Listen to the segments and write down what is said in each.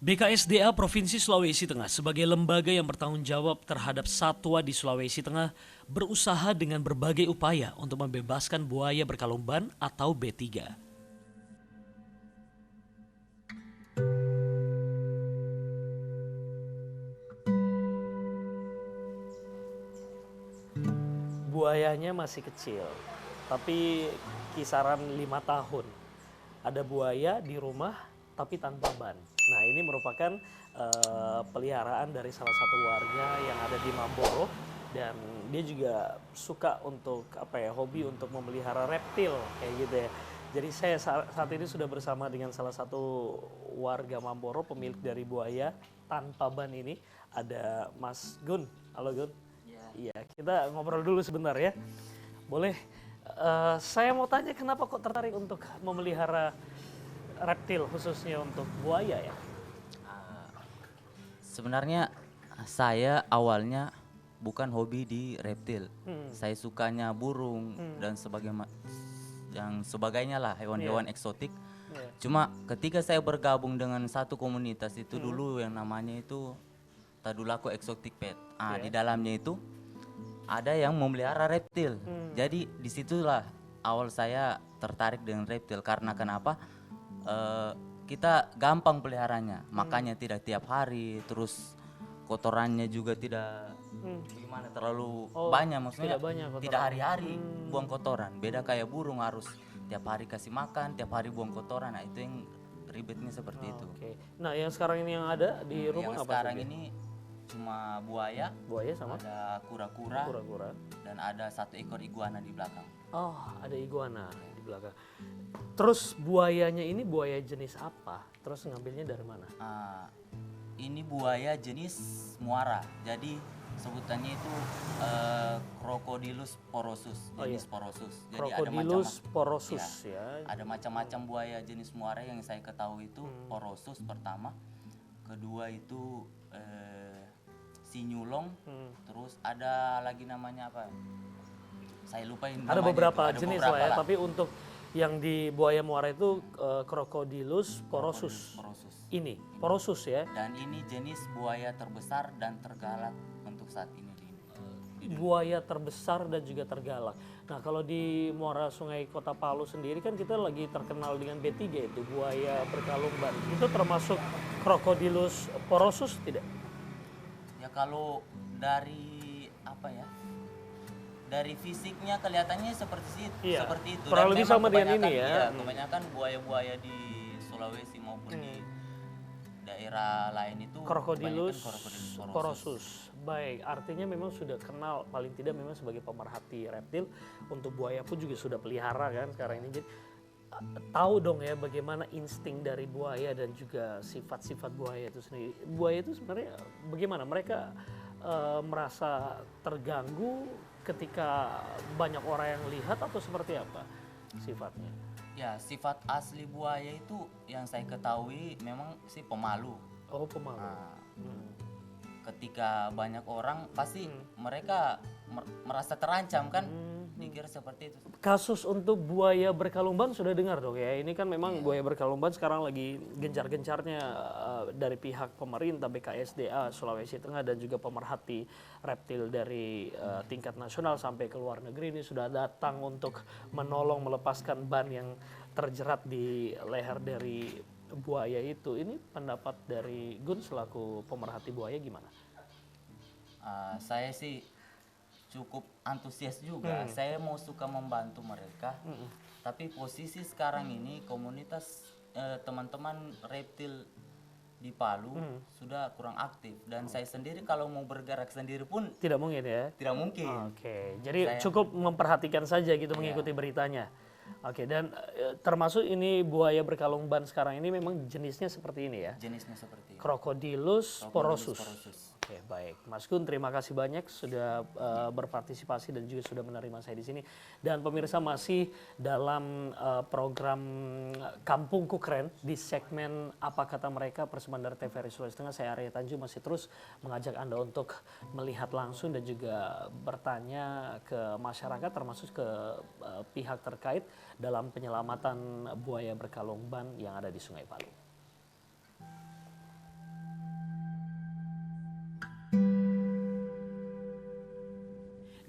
BKSDA Provinsi Sulawesi Tengah sebagai lembaga yang bertanggung jawab terhadap satwa di Sulawesi Tengah berusaha dengan berbagai upaya untuk membebaskan buaya berkalung ban atau B3. Buayanya masih kecil, tapi kisaran 5 tahun. Ada buaya di rumah tapi tanpa ban. Nah, ini merupakan peliharaan dari salah satu warga yang ada di Mamboro, dan dia juga suka untuk hobi untuk memelihara reptil kayak gitu ya. Jadi saya saat ini sudah bersama dengan salah satu warga Mamboro, pemilik dari buaya tanpa ban ini, ada Mas Gun. Halo Gun. Iya, kita ngobrol dulu sebentar ya. Boleh, saya mau tanya kenapa kok tertarik untuk memelihara reptil khususnya untuk buaya ya? Sebenarnya saya awalnya bukan hobi di reptil. Saya sukanya burung dan sebagainya lah, hewan-hewan eksotik. Cuma ketika saya bergabung dengan satu komunitas itu dulu yang namanya itu Tadulako Exotic Pet. Di dalamnya itu ada yang memelihara reptil. Jadi disitulah awal saya tertarik dengan reptil. Karena kenapa? Kita gampang peliharanya, makanya tidak tiap hari, terus kotorannya juga tidak gimana terlalu banyak, maksudnya tidak hari-hari buang kotoran. Beda kayak burung harus tiap hari kasih makan, tiap hari buang kotoran. Nah itu yang ribetnya seperti itu. Nah yang sekarang ini yang ada di rumah Yang apa sekarang saja? ini cuma buaya sama ada kura-kura, kura-kura. dan ada satu ekor iguana di belakang. Oh, ada iguana di belakang. Terus buayanya ini buaya jenis apa? Terus ngambilnya dari mana? Ini buaya jenis muara, jadi sebutannya itu Crocodylus porosus, jenis porosus. Jadi Crocodylus porosus ya. Ada macam-macam buaya jenis muara yang saya ketahui itu porosus pertama, kedua itu sinyulong, terus ada lagi namanya apa? Saya lupa ini. Ada beberapa itu. jenis lah ya, tapi untuk yang di buaya muara itu Crocodylus porosus. Ini porosus ya. Dan ini jenis buaya terbesar dan tergalak untuk saat ini. Buaya terbesar dan juga tergalak. Nah kalau di muara Sungai Kota Palu sendiri kan kita lagi terkenal dengan B3 itu buaya berkalung ban. Itu termasuk Crocodylus porosus tidak? Ya kalau dari apa ya? Dari fisiknya kelihatannya seperti itu. Kurang lebih sama dengan ini ya. Kebanyakan buaya-buaya di Sulawesi maupun di daerah lain itu Crocodylus porosus. Baik, artinya memang sudah kenal paling tidak memang sebagai pemerhati reptil. Untuk buaya pun juga sudah pelihara kan sekarang ini. Jadi tahu dong ya bagaimana insting dari buaya dan juga sifat-sifat buaya itu sendiri. Buaya itu sebenarnya bagaimana? Mereka merasa terganggu ketika banyak orang yang lihat atau seperti apa sifatnya? Ya, sifat asli buaya itu yang saya ketahui memang sih pemalu. Oh, pemalu. Ketika banyak orang pasti mereka merasa terancam kan, dikira seperti itu. Kasus untuk buaya berkalung ban sudah dengar dong ya. Ini kan memang buaya berkalung ban sekarang lagi gencar-gencarnya dari pihak pemerintah BKSDA Sulawesi Tengah dan juga pemerhati reptil dari tingkat nasional sampai ke luar negeri ini sudah datang untuk menolong melepaskan ban yang terjerat di leher dari buaya itu. Ini pendapat dari Gun selaku pemerhati buaya gimana? Saya sih cukup antusias juga. Saya mau suka membantu mereka. Tapi posisi sekarang ini komunitas teman-teman reptil di Palu sudah kurang aktif, dan saya sendiri kalau mau bergerak sendiri pun tidak mungkin ya. Tidak mungkin. Oke, jadi cukup memperhatikan saja gitu, mengikuti beritanya. Oke, dan termasuk ini buaya berkalung ban sekarang ini memang jenisnya seperti ini ya? Jenisnya seperti ini. Crocodylus porosus. Oke, baik. Mas Gun, terima kasih banyak sudah berpartisipasi dan juga sudah menerima saya di sini. Dan pemirsa masih dalam program Kampungku Keren di segmen Apa Kata Mereka Persembahan dari TVRI Sulawesi Tengah. Saya Arya Tanju masih terus mengajak Anda untuk melihat langsung dan juga bertanya ke masyarakat termasuk ke pihak terkait dalam penyelamatan buaya berkalung ban yang ada di Sungai Palu.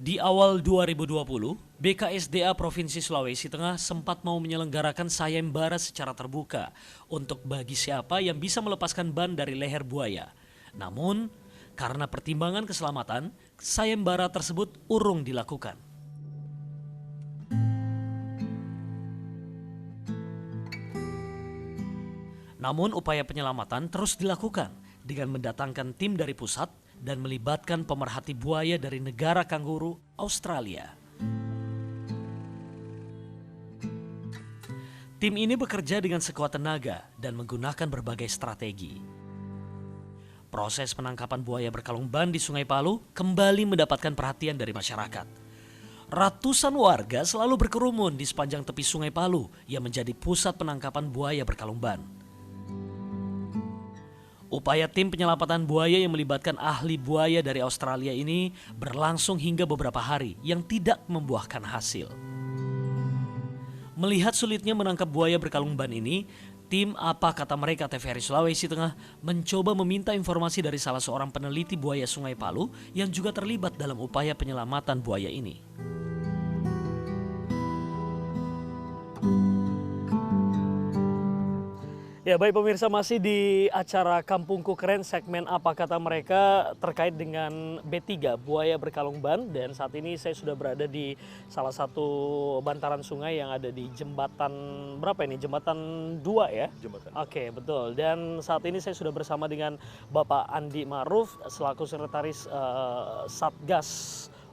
Di awal 2020, BKSDA Provinsi Sulawesi Tengah sempat mau menyelenggarakan sayembara secara terbuka untuk bagi siapa yang bisa melepaskan ban dari leher buaya. Namun, karena pertimbangan keselamatan, sayembara tersebut urung dilakukan. Namun upaya penyelamatan terus dilakukan dengan mendatangkan tim dari pusat dan melibatkan pemerhati buaya dari negara kanguru, Australia. Tim ini bekerja dengan sekuat tenaga dan menggunakan berbagai strategi. Proses penangkapan buaya berkalung ban di Sungai Palu kembali mendapatkan perhatian dari masyarakat. Ratusan warga selalu berkerumun di sepanjang tepi Sungai Palu yang menjadi pusat penangkapan buaya berkalung ban. Upaya tim penyelamatan buaya yang melibatkan ahli buaya dari Australia ini berlangsung hingga beberapa hari yang tidak membuahkan hasil. Melihat sulitnya menangkap buaya berkalung ban ini, tim Apa Kata Mereka TVRI Sulawesi Tengah mencoba meminta informasi dari salah seorang peneliti buaya Sungai Palu yang juga terlibat dalam upaya penyelamatan buaya ini. Ya baik pemirsa, masih di acara Kampungku Keren segmen Apa Kata Mereka terkait dengan B3 buaya berkalung ban, dan saat ini saya sudah berada di salah satu bantaran sungai yang ada di jembatan berapa ini? Jembatan 2 ya? Jembatan. Oke, betul. Dan saat ini saya sudah bersama dengan Bapak Andi Ma'ruf selaku sekretaris Satgas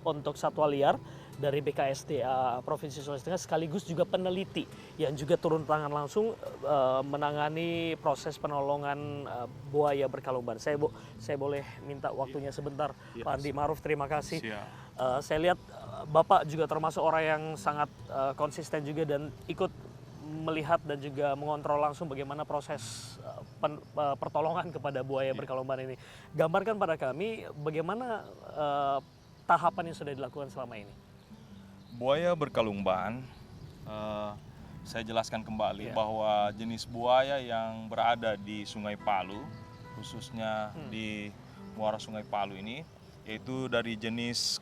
untuk Satwa Liar dari BKSDA Provinsi Sulawesi Tengah, sekaligus juga peneliti yang juga turun tangan langsung menangani proses penolongan buaya berkalung ban. Saya boleh minta waktunya sebentar, Pak Andi Ma'ruf, terima kasih. Saya lihat Bapak juga termasuk orang yang sangat konsisten juga dan ikut melihat dan juga mengontrol langsung bagaimana proses pertolongan kepada buaya berkalung ban ini. Gambarkan pada kami bagaimana tahapan yang sudah dilakukan selama ini. Buaya berkalung ban, saya jelaskan kembali bahwa jenis buaya yang berada di Sungai Palu, khususnya di muara Sungai Palu ini, yaitu dari jenis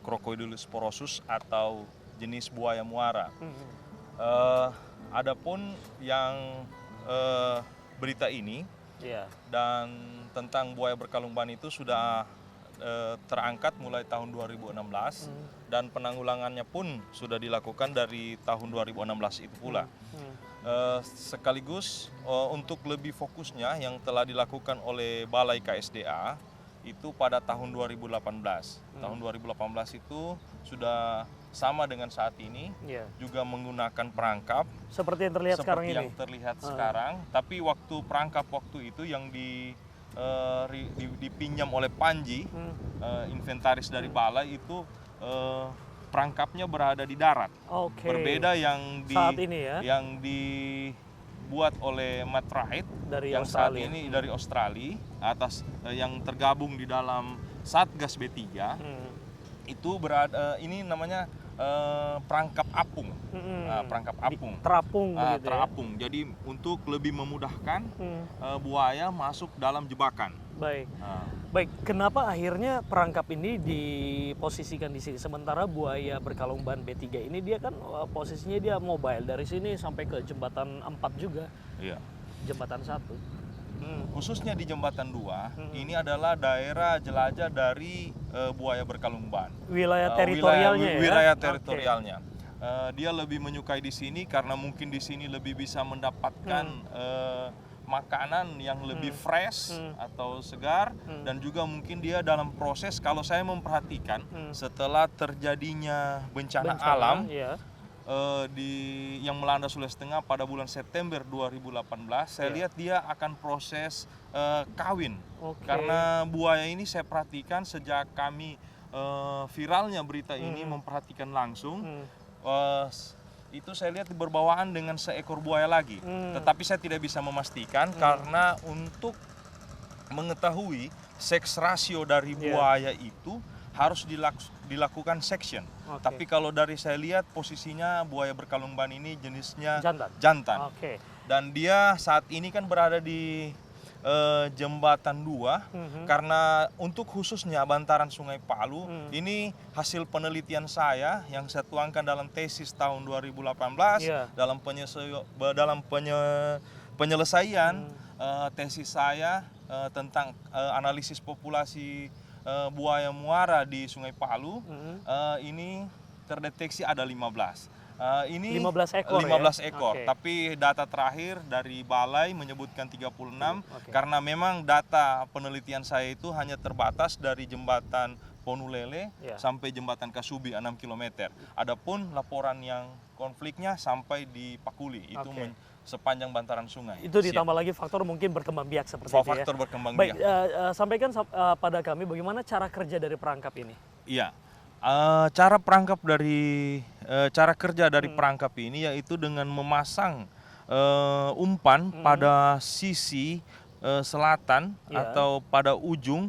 Crocodylus porosus atau jenis buaya muara. Adapun yang berita ini dan tentang buaya berkalung ban itu sudah terangkat mulai tahun 2016 dan penanggulangannya pun sudah dilakukan dari tahun 2016 itu pula. Sekaligus untuk lebih fokusnya yang telah dilakukan oleh Balai KSDA itu pada tahun 2018. Tahun 2018 itu sudah sama dengan saat ini, juga menggunakan perangkap seperti yang terlihat sekarang ini. Seperti yang terlihat sekarang, tapi waktu perangkap waktu itu yang dipinjam oleh Panji, inventaris dari balai itu perangkapnya berada di darat. Berbeda yang saat ini yang dibuat oleh Matt Wright dari yang Australia. saat ini dari Australia atas yang tergabung di dalam Satgas B3. Itu berada, ini namanya perangkap apung. Perangkap apung. Terapung begitu terapung. Jadi untuk lebih memudahkan buaya masuk dalam jebakan. Baik. Baik, kenapa akhirnya perangkap ini diposisikan di sini sementara buaya berkalung ban B3 ini dia kan posisinya dia mobile dari sini sampai ke jembatan 4 juga. Iya. Jembatan 1. Khususnya di jembatan 2, ini adalah daerah jelajah dari buaya berkalung ban. Wilayah teritorialnya wilayah teritorialnya. Dia lebih menyukai di sini karena mungkin di sini lebih bisa mendapatkan makanan yang lebih fresh atau segar, dan juga mungkin dia dalam proses, kalau saya memperhatikan setelah terjadinya bencana alam yang melanda Sulawesi Tengah pada bulan September 2018, saya lihat dia akan proses kawin. Karena buaya ini saya perhatikan sejak kami viralnya berita ini memperhatikan langsung, itu saya lihat berbawaan dengan seekor buaya lagi. Tetapi saya tidak bisa memastikan karena untuk mengetahui seks rasio dari buaya itu harus dilakukan section. Tapi kalau dari saya lihat posisinya buaya berkalung ban ini jenisnya jantan. Dan dia saat ini kan berada di jembatan 2 karena untuk khususnya bantaran Sungai Palu ini hasil penelitian saya yang saya tuangkan dalam tesis tahun 2018 dalam penyelesaian tesis saya tentang analisis populasi buaya muara di Sungai Palu. Ini terdeteksi ada 15. Ini 15 ekor 15 ya? ekor, Oke. tapi data terakhir dari balai menyebutkan 36 karena memang data penelitian saya itu hanya terbatas dari jembatan Ponulele sampai jembatan Kasubi 6 km. Adapun laporan yang konfliknya sampai di Pakuli itu sepanjang bantaran sungai. Itu ditambah lagi faktor mungkin berkembang biak seperti itu ya. Faktor berkembang Baik, biak. sampaikan pada kami bagaimana cara kerja dari perangkap ini. Iya. Cara kerja dari perangkap ini yaitu dengan memasang umpan pada sisi selatan atau pada ujung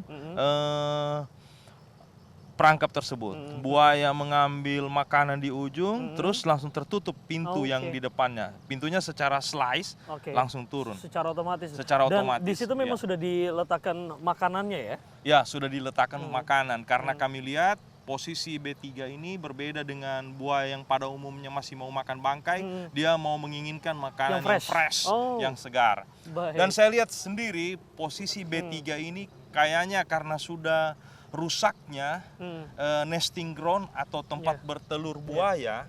perangkap tersebut. Buaya mengambil makanan di ujung, terus langsung tertutup pintu yang di depannya. Pintunya secara slice langsung turun. Secara otomatis. Secara Dan otomatis. di situ memang sudah diletakkan makanannya ya? Ya, sudah diletakkan makanan karena kami lihat posisi B3 ini berbeda dengan buaya yang pada umumnya masih mau makan bangkai, dia mau menginginkan makanan yang fresh, yang segar. Baik. Dan saya lihat sendiri posisi B3 ini kayaknya karena sudah rusaknya nesting ground atau tempat bertelur buaya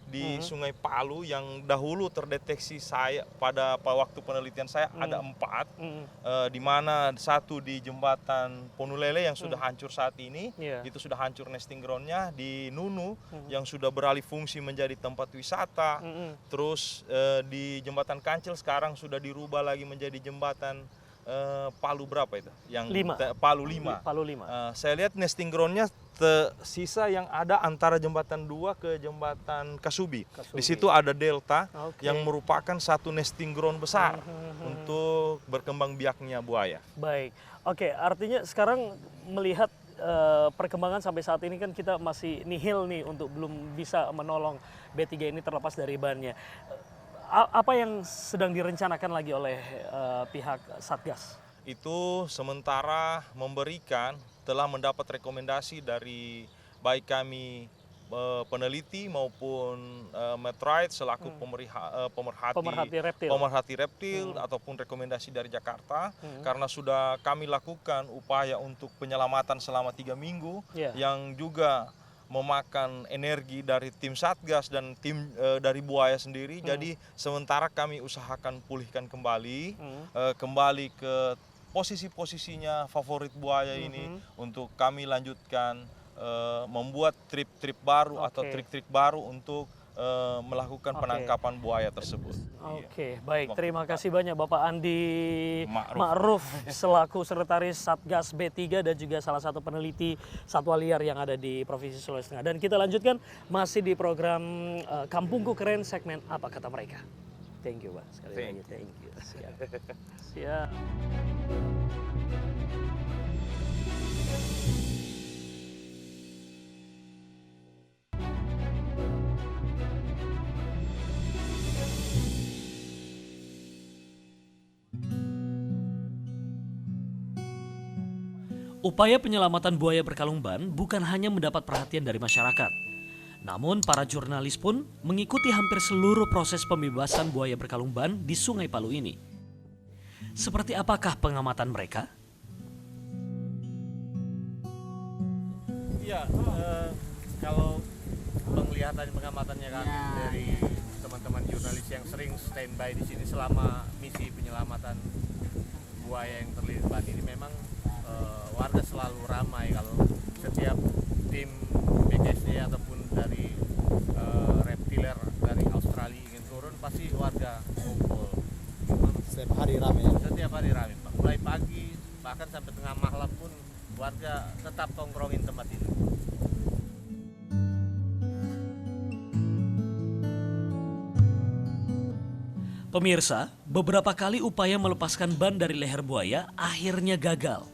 di Sungai Palu yang dahulu terdeteksi saya pada waktu penelitian saya ada 4, di mana 1 di jembatan Ponulele yang sudah hancur saat ini, itu sudah hancur nesting groundnya, di Nunu yang sudah beralih fungsi menjadi tempat wisata, terus di jembatan Kancil sekarang sudah dirubah lagi menjadi jembatan Palu berapa itu? Palu 5. Palu 5. Saya lihat nesting groundnya sisa yang ada antara jembatan 2 ke jembatan Kasubi. Di situ ada delta yang merupakan satu nesting ground besar untuk berkembang biaknya buaya. Baik, oke. Artinya sekarang melihat perkembangan sampai saat ini kan kita masih nihil nih untuk belum bisa menolong B3 ini terlepas dari bannya. Apa yang sedang direncanakan lagi oleh pihak Satgas? Itu sementara telah mendapat rekomendasi dari baik kami peneliti maupun Metrite selaku pemerhati reptil ataupun rekomendasi dari Jakarta karena sudah kami lakukan upaya untuk penyelamatan selama 3 minggu yang juga memakan energi dari tim Satgas dan tim dari buaya sendiri. Jadi sementara kami usahakan pulihkan kembali ke posisi-posisinya favorit buaya ini untuk kami lanjutkan membuat trip-trip baru atau trik-trik baru untuk melakukan penangkapan buaya tersebut. Oke, baik. Terima kasih banyak Bapak Andi Ma'ruf selaku Sekretaris Satgas B3 dan juga salah satu peneliti satwa liar yang ada di Provinsi Sulawesi Tengah. Dan kita lanjutkan masih di program Kampungku Keren segmen Apa Kata Mereka. Thank you, Pak. Sekali lagi thank you. Siap. Siap. Upaya penyelamatan buaya berkalung ban bukan hanya mendapat perhatian dari masyarakat. Namun para jurnalis pun mengikuti hampir seluruh proses pembebasan buaya berkalung ban di Sungai Palu ini. Seperti apakah pengamatan mereka? Iya, kalau penglihatan pengamatannya kan dari teman-teman jurnalis yang sering standby di sini selama misi penyelamatan buaya yang terlilit ban ini memang warga selalu ramai. Kalau setiap tim BKSD ataupun dari reptiler dari Australia ingin turun pasti warga ngumpul. Setiap hari ramai. Setiap hari ramai, Pak. Mulai pagi bahkan sampai tengah malam pun warga tetap tongkrongin tempat ini. Pemirsa, beberapa kali upaya melepaskan ban dari leher buaya akhirnya gagal,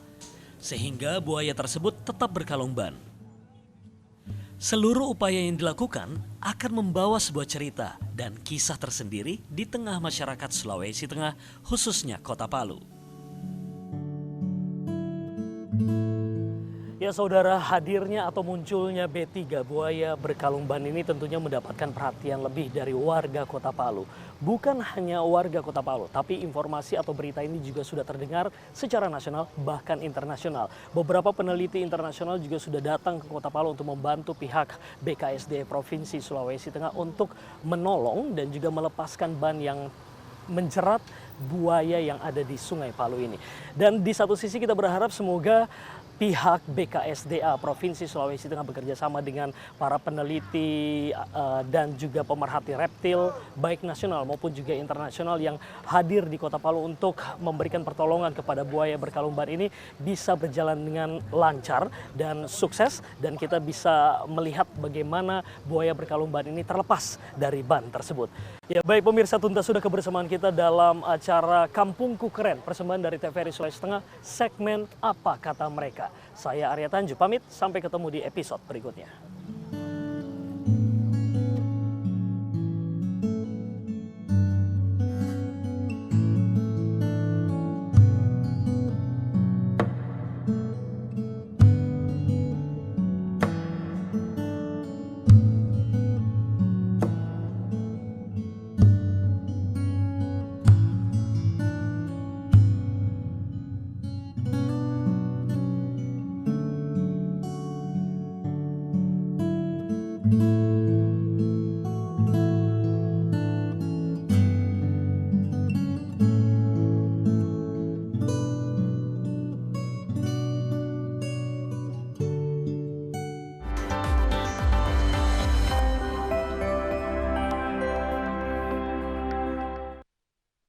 sehingga buaya tersebut tetap berkalung ban. Seluruh upaya yang dilakukan akan membawa sebuah cerita dan kisah tersendiri di tengah masyarakat Sulawesi Tengah, khususnya Kota Palu. Ya saudara, hadirnya atau munculnya B3 buaya berkalung ban ini tentunya mendapatkan perhatian lebih dari warga Kota Palu. Bukan hanya warga Kota Palu, tapi informasi atau berita ini juga sudah terdengar secara nasional bahkan internasional. Beberapa peneliti internasional juga sudah datang ke Kota Palu untuk membantu pihak BKSDA Provinsi Sulawesi Tengah untuk menolong dan juga melepaskan ban yang menjerat buaya yang ada di Sungai Palu ini. Dan di satu sisi kita berharap semoga pihak BKSDA Provinsi Sulawesi Tengah bekerja sama dengan para peneliti dan juga pemerhati reptil baik nasional maupun juga internasional yang hadir di Kota Palu untuk memberikan pertolongan kepada buaya berkalung ban ini bisa berjalan dengan lancar dan sukses, dan kita bisa melihat bagaimana buaya berkalung ban ini terlepas dari ban tersebut. Ya baik pemirsa, tuntas sudah kebersamaan kita dalam acara Kampungku Keren, persembahan dari TVRI Sulawesi Tengah, segmen Apa Kata Mereka. Saya Arya Tanju pamit, sampai ketemu di episode berikutnya.